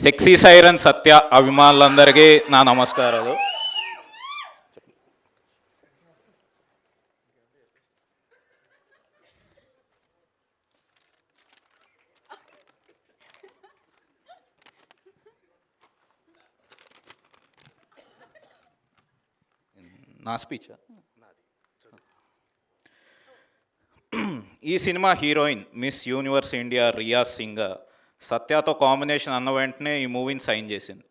Sexy siren సత్య అభిమానులందరికీ నా నమస్కారాలు. నా స్పీచ్ ఈ cinema heroine Miss Universe India Riya Singh సత్యతో కాంబినేషన్ అన్న వెంటనే ఈ మూవీని సైన్ చేసింది.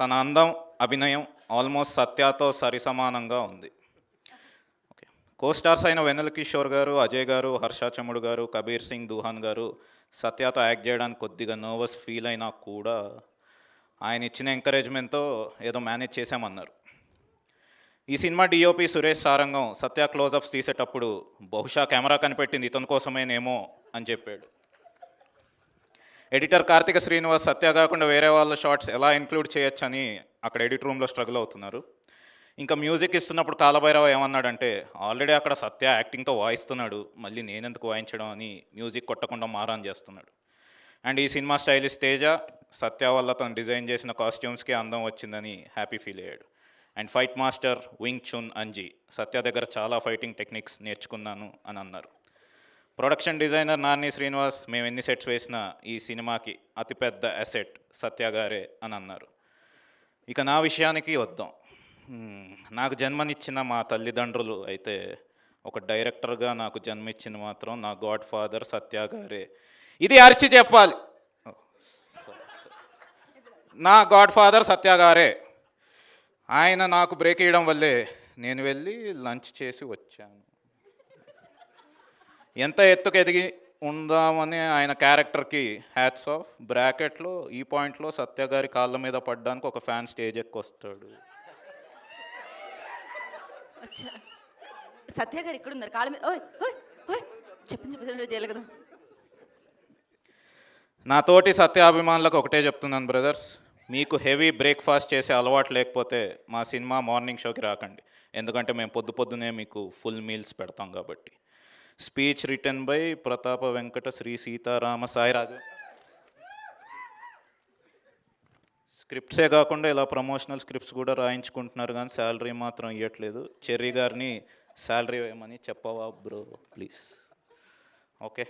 తన అందం, అభినయం ఆల్మోస్ట్ సత్యతో సరిసమానంగా ఉంది. ఓకే, కోస్టార్స్ అయిన వెన్నెల కిషోర్ గారు, అజయ్ గారు, హర్ష చముడు గారు, కబీర్ సింగ్ దుహాన్ గారు సత్యతో యాక్ట్ చేయడానికి కొద్దిగా నర్వస్ ఫీల్ అయినా కూడా ఆయన ఇచ్చిన ఎంకరేజ్మెంట్తో ఏదో మేనేజ్ చేశామన్నారు. ఈ సినిమా డిఓపి సురేష్ సారంగం సత్య క్లోజప్స్ తీసేటప్పుడు బహుశా కెమెరా కనిపెట్టింది ఇతని కోసమేనేమో అని చెప్పాడు. ఎడిటర్ కార్తిక శ్రీనివాస్ సత్య కాకుండా వేరే వాళ్ళ షార్ట్స్ ఎలా ఇంక్లూడ్ చేయొచ్చని అక్కడ ఎడిట్ రూమ్లో స్ట్రగుల్ అవుతున్నారు. ఇంకా మ్యూజిక్ ఇస్తున్నప్పుడు కాలభైరవ ఏమన్నాడంటే, ఆల్రెడీ అక్కడ సత్య యాక్టింగ్తో వాయిస్తున్నాడు, మళ్ళీ నేనెందుకు వాయించడం అని మ్యూజిక్ కొట్టకుండా మారాన్ చేస్తున్నాడు. అండ్ ఈ సినిమా స్టైలిష్ తేజ సత్య వల్ల తను డిజైన్ చేసిన కాస్ట్యూమ్స్కి అందం వచ్చిందని హ్యాపీ ఫీల్ అయ్యాడు. And fight master Wing Chun Anji Satya దగ్గర చాలా ఫైటింగ్ టెక్నిక్స్ నేర్చుకున్నాను అని అన్నారు. ప్రొడక్షన్ డిజైనర్ నాని శ్రీనివాస్ మేము ఎన్ని సెట్స్ వేసినా ఈ సినిమాకి అతిపెద్ద అసెట్ సత్య గారే అని అన్నారు. ఇక నా విషయానికి వద్దాం. నాకు జన్మనిచ్చిన మా తల్లిదండ్రులు అయితే ఒక డైరెక్టర్గా నాకు జన్మిచ్చిన మాత్రం నా గాడ్ ఫాదర్ సత్య గారే. ఇది అరిచి చెప్పాలి, నా గాడ్ ఫాదర్ సత్య గారే. ఆయన నాకు బ్రేక్ ఇవ్వడం వల్లే నేను వెళ్ళి లంచ్ చేసి వచ్చాను. ఎంత ఎత్తుకు ఎదిగి ఉందామని ఆయన క్యారెక్టర్కి హ్యాట్స్ ఆఫ్. బ్రాకెట్లో ఈ పాయింట్లో సత్య గారి కాళ్ళ మీద పడ్డానికి ఒక ఫ్యాన్ స్టేజ్ ఎక్కి వస్తాడు. సత్య గారు ఇక్కడ ఉన్నారు కాళ్ళ మీద. చెప్పింది చేయలేదు కదా. నా తోటి సత్యాభిమానులకు ఒకటే చెప్తున్నాను బ్రదర్స్, మీకు హెవీ బ్రేక్ఫాస్ట్ చేసే అలవాటు లేకపోతే మా సినిమా మార్నింగ్ షోకి రాకండి, ఎందుకంటే మేము పొద్దునే మీకు ఫుల్ మీల్స్ పెడతాం కాబట్టి. స్పీచ్ రిటర్న్ బై ప్రతాప వెంకట శ్రీ సీతారామ సాయిరాజు. స్క్రిప్ట్సే కాకుండా ఇలా ప్రమోషనల్ స్క్రిప్ట్స్ కూడా రాయించుకుంటున్నారు, కానీ శాలరీ మాత్రం ఇవ్వట్లేదు. చెర్రీ గారిని శాలరీ వేయమని చెప్పవా బ్రో ప్లీజ్. ఓకే.